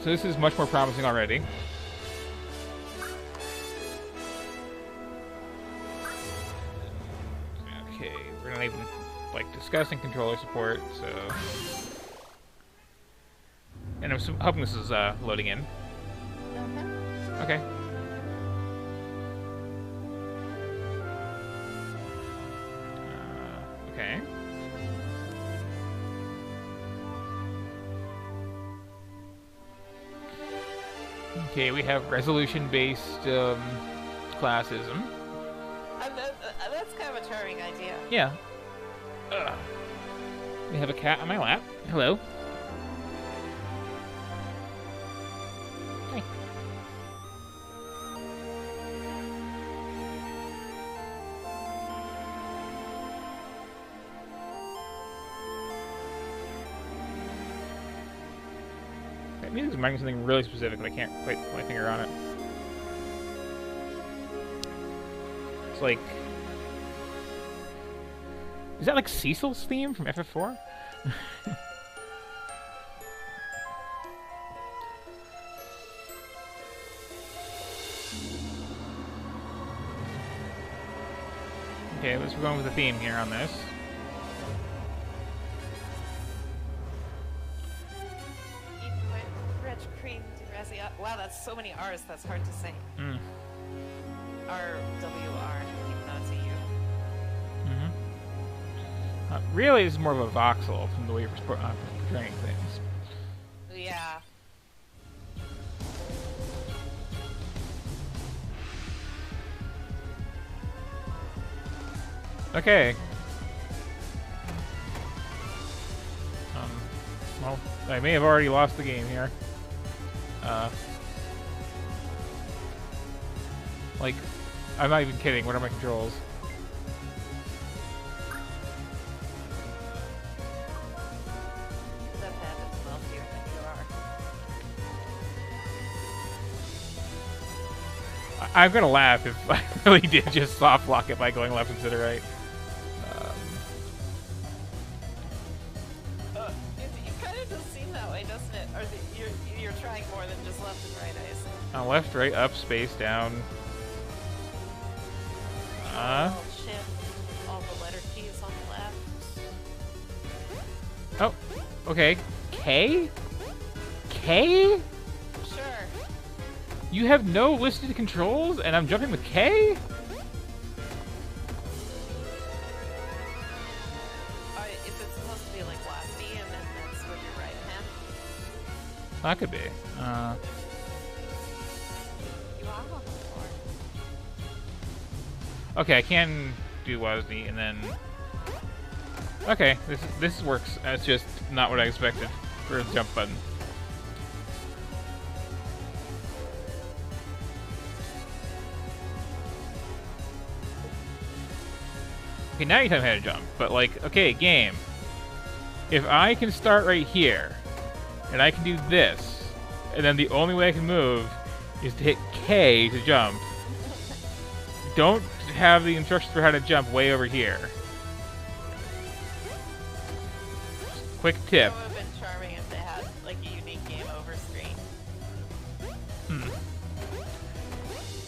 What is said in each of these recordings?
So this is much more promising already. Okay, we're not even like discussing controller support, so. And I'm hoping this is loading in. Okay. Okay. Okay, we have resolution-based classism. That's kind of a charming idea. Yeah. We have a cat on my lap. Hello. Hi. That music's reminding me of something really specific, but I can't quite put my finger on it. It's like... Is that like Cecil's theme from FF4? Okay, let's go going with the theme here on this. Wow, that's so many R's, that's hard to say. R-W-R, even though it's a U. Really, this is more of a voxel from the way you're portraying things. Yeah. Okay. Well, I may have already lost the game here. Like, I'm not even kidding. What are my controls? That happens wealthier than you are. I'm gonna laugh if I really did just soft lock it by going left instead of right. It kind of does seem that way, doesn't it? Or you're trying more than just left and right, I assume. Left, right, up, space, down. Oh, shit. All the letter keys on the left. Oh, okay. K? K? Sure. You have no listed controls, and I'm jumping with K? Is it supposed to be like last E and then that's with your right hand? That could be. You are on the floor. Okay, I can do WASD, and then... Okay, this works. It's just not what I expected for a jump button. Okay, now you tell me how to jump, but like, okay, game. If I can start right here, and I can do this, and then the only way I can move is to hit K to jump, don't have the instructions for how to jump way over here. Quick tip. It would have been charming if they had like a unique game over screen.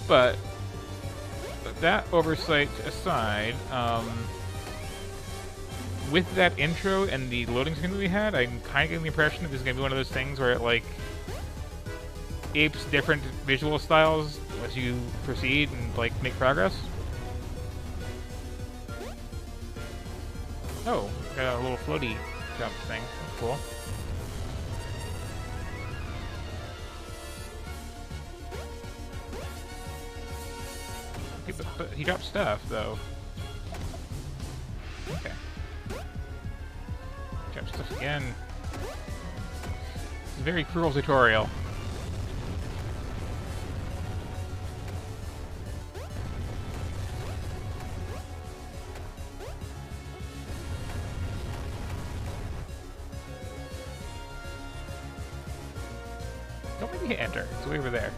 But that oversight aside, with that intro and the loading screen that we had, I'm kind of getting the impression that this is going to be one of those things where it like apes different visual styles as you proceed and like make progress. Oh, got a little floaty jump thing. That's cool. Okay, but he dropped stuff though. Okay. Drop stuff again. It's a very cruel tutorial. Don't make me hit enter. It's way over there.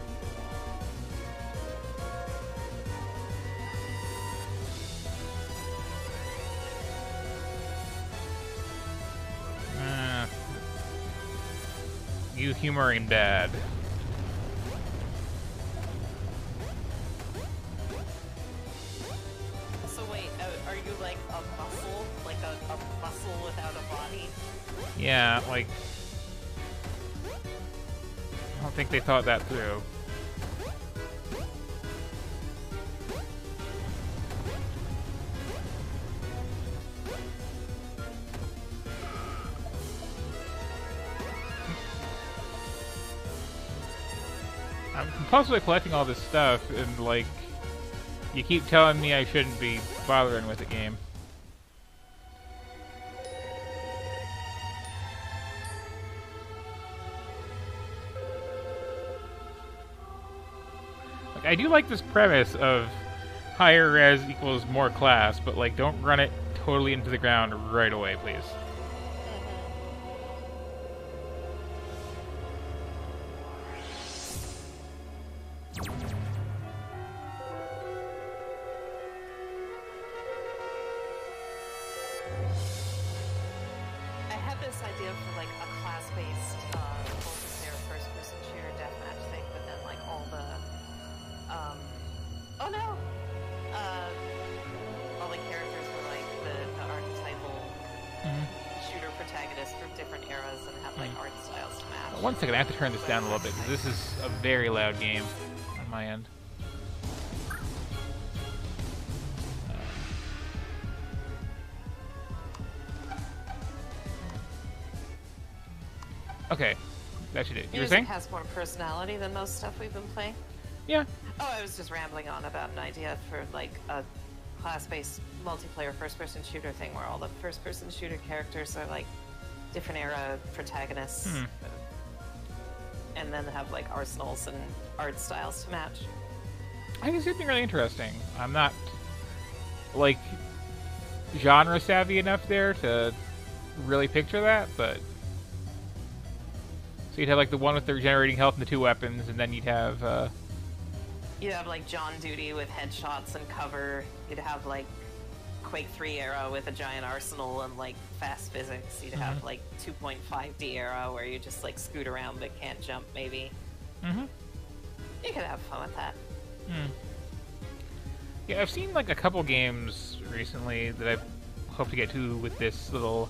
You humoring dad. So wait, are you like a muscle? Like a muscle without a body? Yeah, like... I don't think they thought that through. I'm compulsively collecting all this stuff, and, like, you keep telling me I shouldn't be bothering with the game. Like, I do like this premise of higher res equals more class, but, like, don't run it totally into the ground right away, please. I had this idea for like a class-based multiplayer first-person shooter deathmatch thing, but then like all the oh no, all the characters were like the archetypal shooter protagonists from different eras and have like art styles to match. One second, I have to turn this down a little bit, because this is a very loud game on my end. Okay, that should do it. You were saying? Music has more personality than most stuff we've been playing. Yeah. Oh, I was just rambling on about an idea for like a class-based multiplayer first-person shooter thing where all the first-person shooter characters are like different era protagonists, and then have like arsenals and art styles to match. I think it's something really interesting. I'm not, like, genre savvy enough there to really picture that, but... So you'd have, like, the one with the regenerating health and the 2 weapons, and then you'd have, You'd have like John Duty with headshots and cover. You'd have like Quake 3 era with a giant arsenal and like fast physics. You'd have like 2.5D era where you just like scoot around but can't jump maybe. You could have fun with that. Yeah, I've seen, like, a couple games recently that I've hoped to get to with this little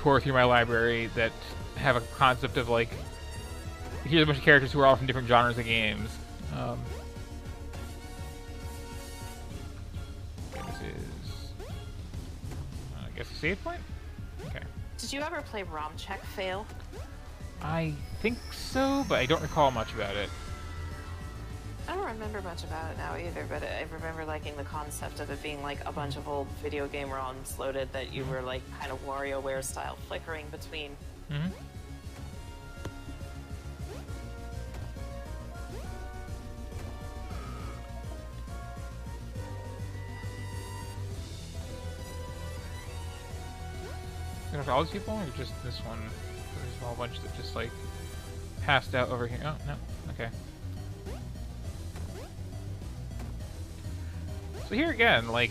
tour through my library that have a concept of, like, here's a bunch of characters who are all from different genres of games. This is, I guess, a save point? Okay. Did you ever play ROM Check Fail? I think so, but I don't recall much about it. I don't remember much about it now either, but I remember liking the concept of it being like a bunch of old video game ROMs loaded that you were like kind of WarioWare style flickering between. You know, all these people, or just this one? There's a small bunch that just, like, passed out over here. Oh, no. Okay. So here again, like,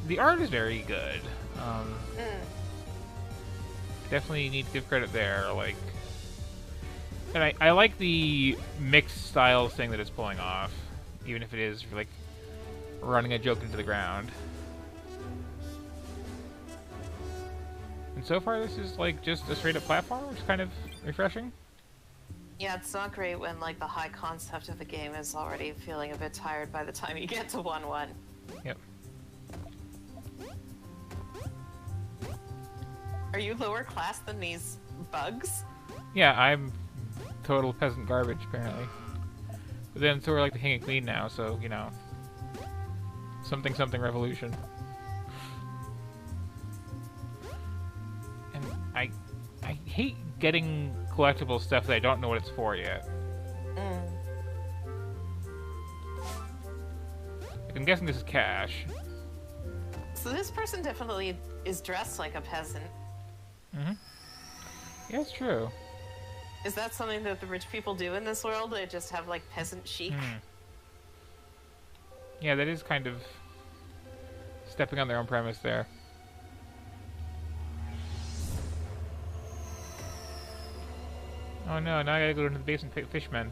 the art is very good. Definitely need to give credit there, like... And I like the mixed styles thing that it's pulling off, even if it is, like, running a joke into the ground. And so far, this is, like, just a straight-up platform, which is kind of refreshing. Yeah, it's not great when, like, the high concept of the game is already feeling a bit tired by the time you get to 1-1. Yep. Are you lower class than these bugs? Yeah, I'm total peasant garbage, apparently. But then, so we're like the king and queen now, so, you know. Something revolution. And I hate getting collectible stuff that I don't know what it's for yet. Like, I'm guessing this is cash. So this person definitely is dressed like a peasant. Yeah, it's true. Is that something that the rich people do in this world? They just have, like, peasant chic? Yeah, that is kind of stepping on their own premise there. Oh no, now I gotta go into the basement fishmen.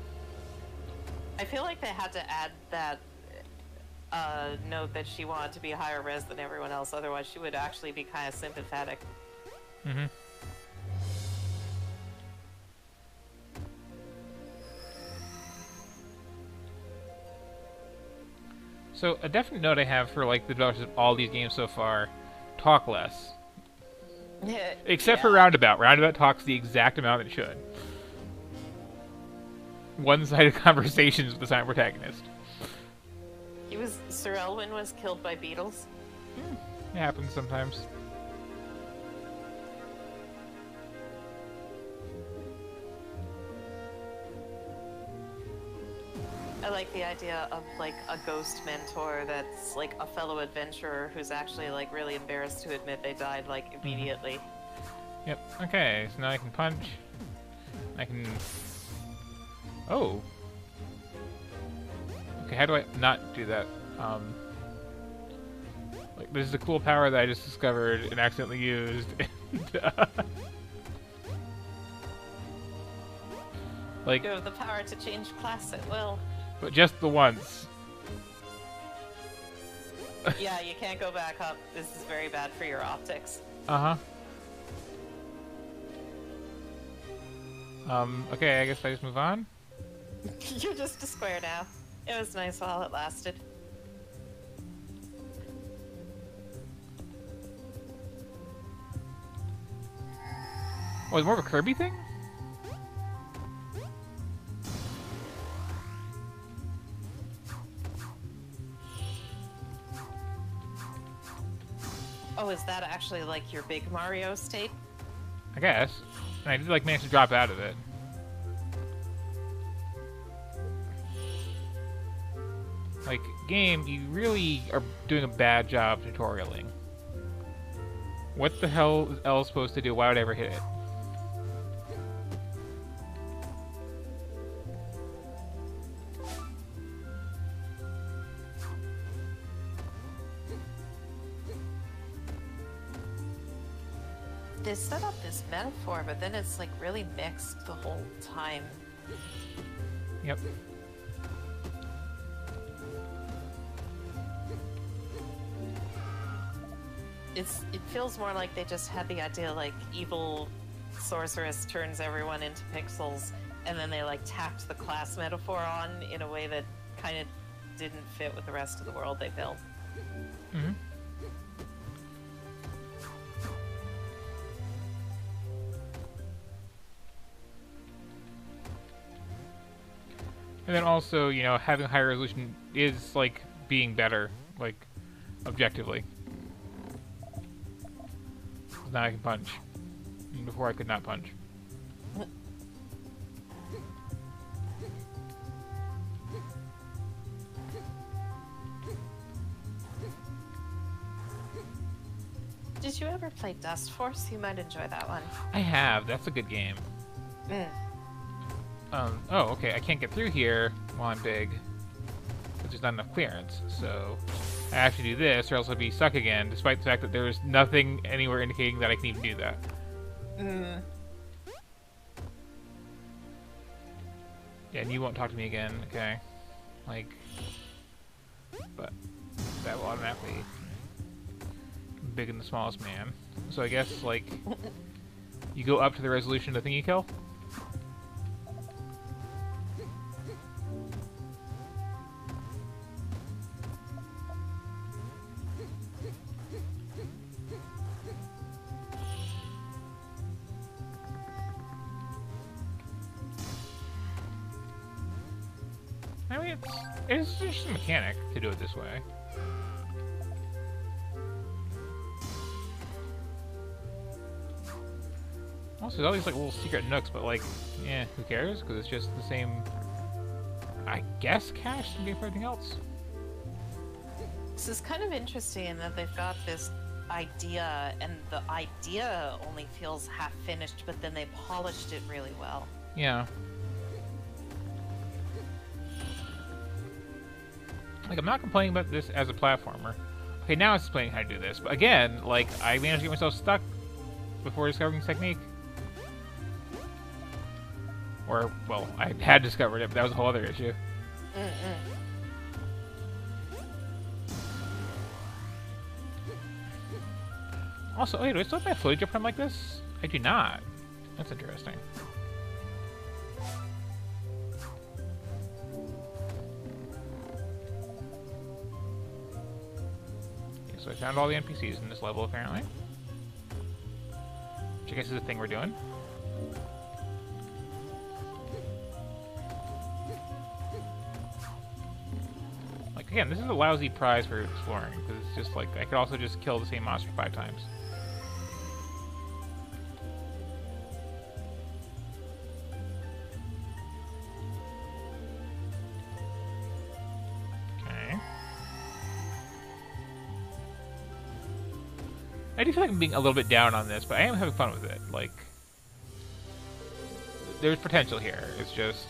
I feel like they had to add that note that she wanted to be higher res than everyone else, otherwise she would actually be kind of sympathetic. Mm-hmm. So, a definite note I have for, like, the developers of all these games so far, talk less. Except for Roundabout. Roundabout talks the exact amount it should. One-sided conversations with the silent protagonist. Sir Elwyn was killed by beetles. It happens sometimes. I like the idea of, like, a ghost mentor that's, like, a fellow adventurer who's actually, like, really embarrassed to admit they died, like, immediately. Yep. Okay, so now I can punch. I can... Oh! Okay, how do I not do that? Like, this is a cool power that I just discovered and accidentally used. Like... You have the power to change class at will. But just the once. Yeah, you can't go back up. This is very bad for your optics. Uh-huh. Okay, I guess I just move on? You're just a square now. It was nice while it lasted. Oh, it's more of a Kirby thing? Oh, is that actually, like, your big Mario state? I guess. And I did, like, manage to drop out of it. Like, game, you really are doing a bad job tutorialing. What the hell is L supposed to do? Why would I ever hit it? They set up this metaphor, but then it's, like, really mixed the whole time. Yep. It feels more like they just had the idea, like, evil sorceress turns everyone into pixels, and then they, like, tacked the class metaphor on in a way that kind of didn't fit with the rest of the world they built. Mm-hmm. And then also, you know, having higher resolution is, like, being better, like, objectively. Now I can punch. Before I could not punch. Did you ever play Dust Force? You might enjoy that one. I have. That's a good game. Oh, okay. I can't get through here while I'm big. But there's not enough clearance. So I have to do this or else I'll be stuck again, despite the fact that there's nothing anywhere indicating that I can even do that. Yeah, and you won't talk to me again, okay? Like... But that will automatically... Big and the smallest man. So I guess, like... You go up to the resolution of the thing you kill? I mean, it's just a mechanic to do it this way. Also, there's all these like little secret nooks, but like, yeah, who cares? Because it's just the same, I guess, cache as for everything else. This is kind of interesting in that they've got this idea, and the idea only feels half-finished, but then they polished it really well. Yeah. Like, I'm not complaining about this as a platformer. Okay, now it's explaining how to do this. But again, like, I managed to get myself stuck before discovering this technique. Or, well, I had discovered it, but that was a whole other issue. Also, wait, do I still have my footage up front like this? I do not. That's interesting. Okay, so I found all the NPCs in this level, apparently. Which I guess is a thing we're doing. Like, again, this is a lousy prize for exploring, because it's just like, I could also just kill the same monster 5 times. I do feel like I'm being a little bit down on this, but I am having fun with it. Like, there's potential here. It's just...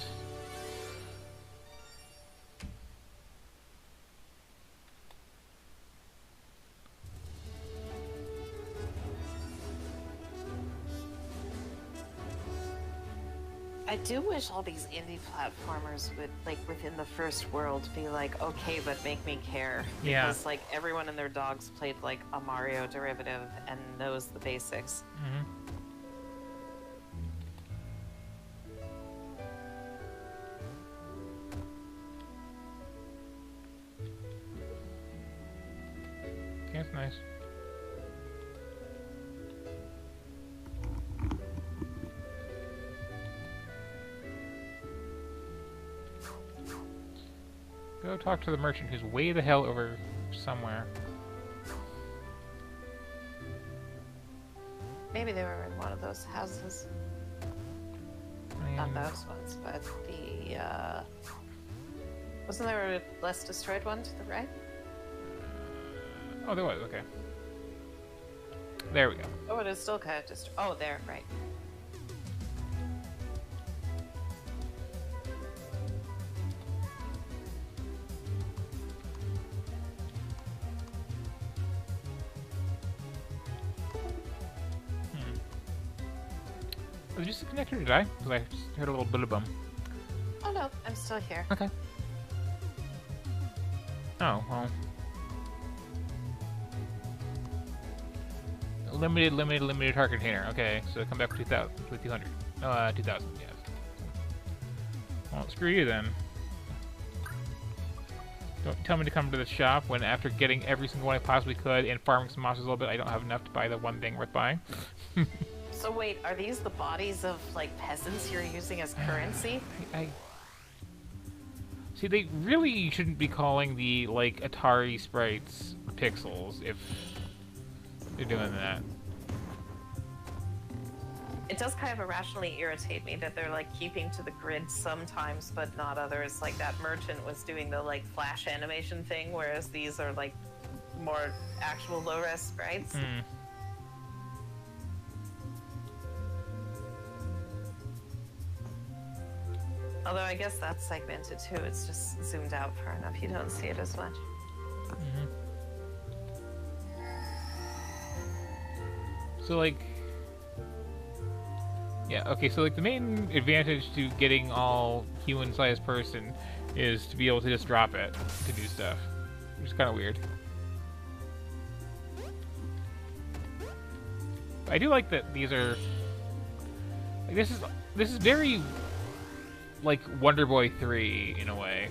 I do wish all these indie platformers would, like, within the first world, be like, okay, but make me care. Yeah. Because, like, everyone and their dogs played, like, a Mario derivative and knows the basics. Mm-hmm. Okay, that's nice. Go talk to the merchant who's way the hell over somewhere. Maybe they were in one of those houses. Not those ones, but the, wasn't there a less destroyed one to the right? Oh, there was, okay. There we go. Oh, it is still kind of destroyed. Oh, there, right. Was it just a connector, did I? Because I just heard a little bit of bum. Oh no, I'm still here. Okay. Oh, well. Limited heart container. Okay, so come back with 2,000. With 200. 2,000, yes. Well, screw you then. Don't tell me to come to the shop when after getting every single one I possibly could and farming some monsters a little bit, I don't have enough to buy the one thing worth buying. So wait, are these the bodies of, like, peasants you're using as currency? See, they really shouldn't be calling the, like, Atari sprites pixels if they're doing that. It does kind of irrationally irritate me that they're, like, keeping to the grid sometimes, but not others. Like, that merchant was doing the, like, flash animation thing, whereas these are, like, more actual low-res sprites. Although I guess that's segmented too, it's just zoomed out far enough, you don't see it as much. So, like... Yeah, okay, so, like, the main advantage to getting all human-sized person is to be able to just drop it to do stuff. Which is kind of weird. I do like that these are... Like, this is very... like Wonder Boy 3 in a way.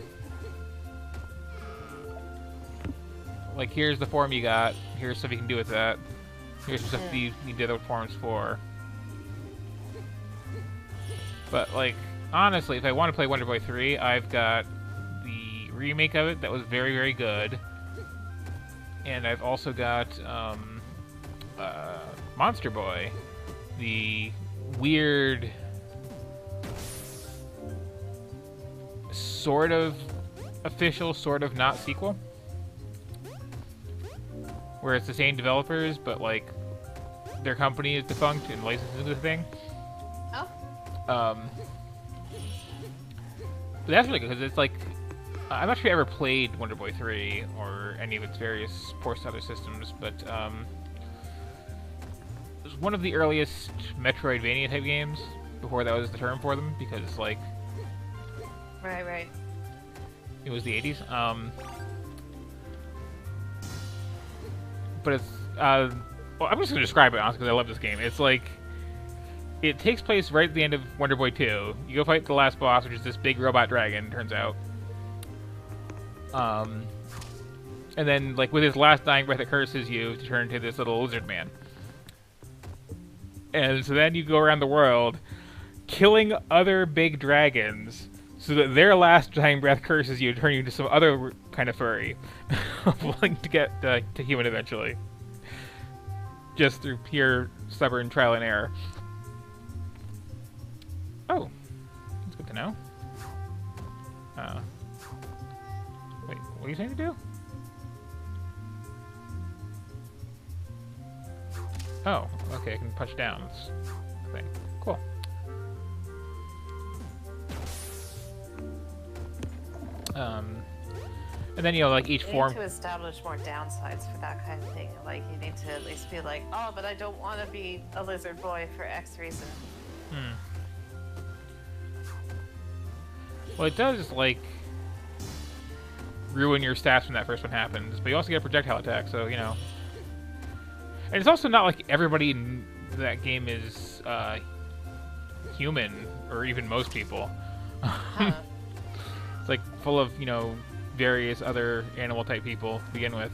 Like, here's the form you got, here's stuff you can do with that, here's some stuff you need the other forms for. But, like, honestly, if I want to play Wonder Boy 3, I've got the remake of it that was very, very good. And I've also got Monster Boy, the weird... sort of official, sort of not sequel. Where it's the same developers, but, like, their company is defunct and licensing the thing. Oh. But that's really good, because it's like... I'm not sure I ever played Wonder Boy 3, or any of its various ports to other systems, but, it was one of the earliest Metroidvania-type games, before that was the term for them, because, like, Right. it was the 80s. But it's, well, I'm just gonna describe it, honestly, because I love this game. It's like, it takes place right at the end of Wonder Boy 2. You go fight the last boss, which is this big robot dragon, turns out. And then, like, with his last dying breath, it curses you to turn into this little lizard man. And so then you go around the world, killing other big dragons, so that their last dying breath curses you to turn you into some other kind of furry, willing to get to human eventually. Just through pure, stubborn trial and error. Oh, that's good to know. Wait, what are you saying to do? Oh, okay, I can punch down. Thing. Cool. And then, you know, like each form... You need to establish more downsides for that kind of thing. Like, you need to at least be like, oh, but I don't want to be a lizard boy for X reason. Well, it does, like, ruin your stats when that first one happens, but you also get a projectile attack, so, you know. And it's also not like everybody in that game is human, or even most people. Huh. It's like full of, you know, various other animal-type people to begin with.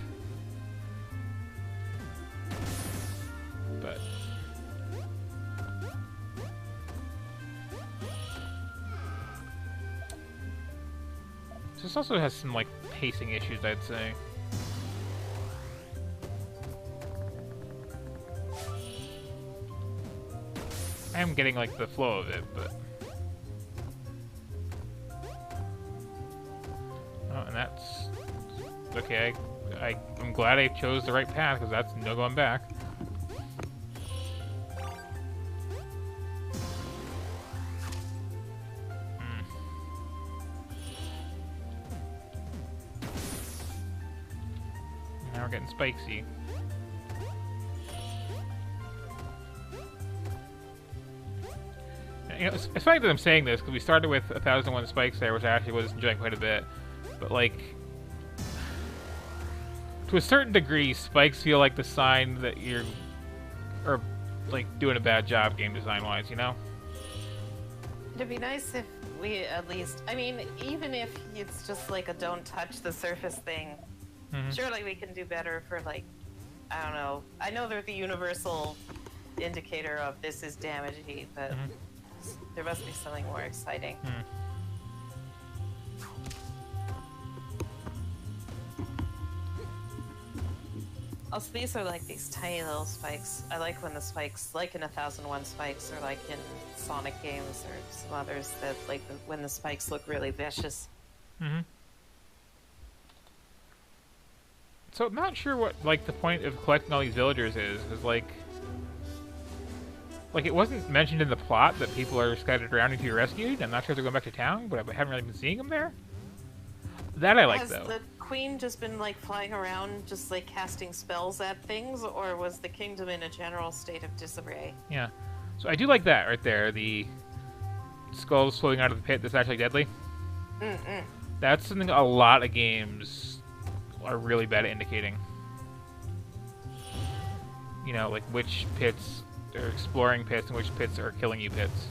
But this also has some, like, pacing issues, I'd say. I am getting, like, the flow of it, but... Oh, and that's... Okay, I'm glad I chose the right path, because that's no going back. Now we're getting spicy. You know, it's funny that I'm saying this, because we started with 1001 Spikes there, which I actually was enjoying quite a bit. But, like, to a certain degree, spikes feel like the sign that you're, or, like, doing a bad job game design-wise, you know? It'd be nice if we at least, I mean, even if it's just like a don't touch the surface thing, surely we can do better for, like, I don't know. I know they're the universal indicator of this is damage heat, but there must be something more exciting. Also, these are like these tiny little spikes. I like when the spikes, like in 1001 Spikes, or like in Sonic games or some others, that like when the spikes look really vicious. So I'm not sure what, like, the point of collecting all these villagers is like it wasn't mentioned in the plot that people are scattered around and to be rescued. I'm not sure if they're going back to town, but I haven't really been seeing them there. That I like, though. Has the queen just been, like, flying around, just, like, casting spells at things, or was the kingdom in a general state of disarray? Yeah. So I do like that right there, the skulls floating out of the pit that's actually deadly. That's something a lot of games are really bad at indicating. You know, like which pits are exploring pits and which pits are killing you pits.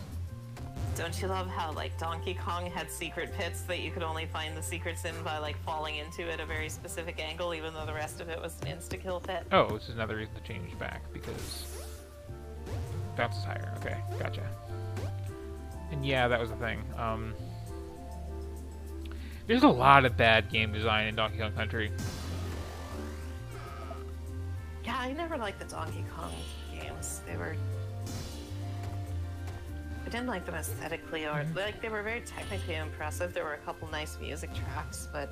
Don't you love how, like, Donkey Kong had secret pits that you could only find the secrets in by, like, falling into it at a very specific angle, even though the rest of it was an insta-kill pit? Oh, this is another reason to change back, because bounces higher. Okay, gotcha. And yeah, that was the thing. There's a lot of bad game design in Donkey Kong Country. Yeah, I never liked the Donkey Kong games. They were... I didn't like them aesthetically, or like they were very technically impressive. There were a couple nice music tracks, but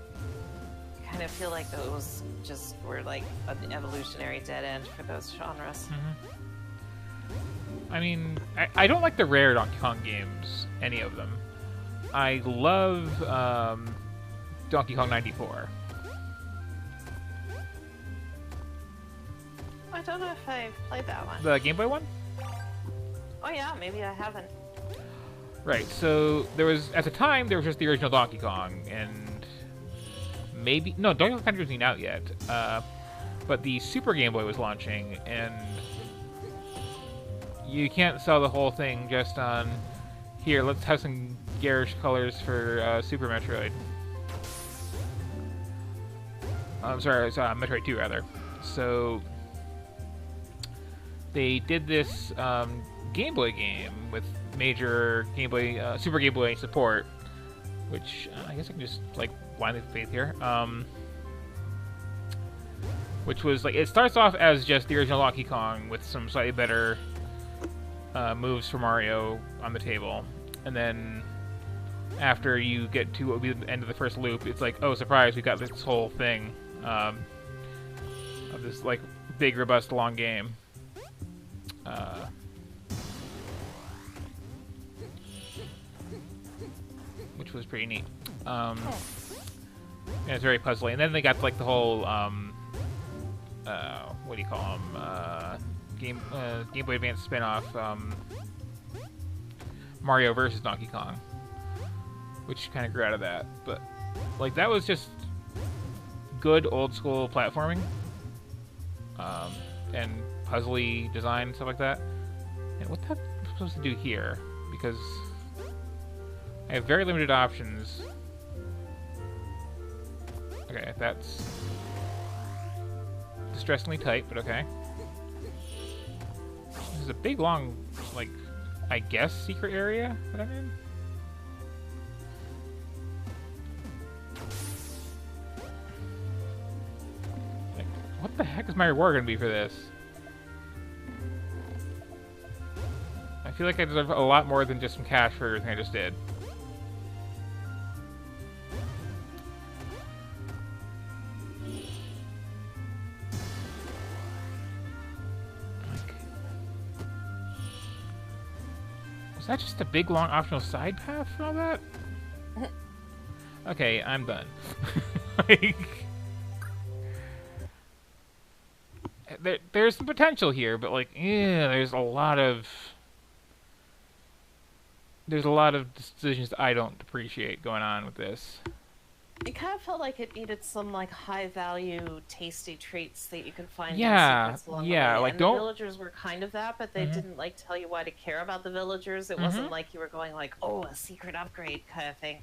I kind of feel like those just were like an evolutionary dead end for those genres. I mean, I don't like the rare Donkey Kong games, any of them. I love Donkey Kong 94. I don't know if I've played that one. The Game Boy one? Oh yeah, maybe I haven't. Right, so there was, at the time, there was just the original Donkey Kong, and maybe, no, Donkey Kong Country wasn't out yet, but the Super Game Boy was launching, and you can't sell the whole thing just on, here, let's have some garish colors for Super Metroid. I'm sorry, it's Metroid 2, rather. So, they did this Game Boy game with major Game Boy, Super Game Boy support, which I guess I can just like blindly faith here. Which was like, it starts off as just the original Donkey Kong with some slightly better moves for Mario on the table, and then after you get to what would be the end of the first loop, it's like, oh surprise, we got this whole thing of this like big, robust, long game. Which was pretty neat. And it's very puzzly. And then they got like the whole what do you call them? Game Boy Advance spin-off, Mario versus Donkey Kong, which kind of grew out of that. But like that was just good old school platforming, and puzzly design and stuff like that. And what the heck am I supposed to do here? Because I have very limited options. Okay, that's distressingly tight, but okay. This is a big, long, like, I guess, secret area that I'm in? Like, what the heck is my reward gonna be for this? I feel like I deserve a lot more than just some cash for everything I just did. Is that just a big, long, optional side path for all that? Okay, I'm done. Like, there's some potential here, but like, yeah, there's a lot of decisions I don't appreciate going on with this. It kind of felt like it needed some like high value, tasty treats that you could find. Yeah, in secrets along yeah, the way. like and don't. The villagers were kind of that, but they didn't like tell you why to care about the villagers. It wasn't like you were going like, oh, a secret upgrade kind of thing.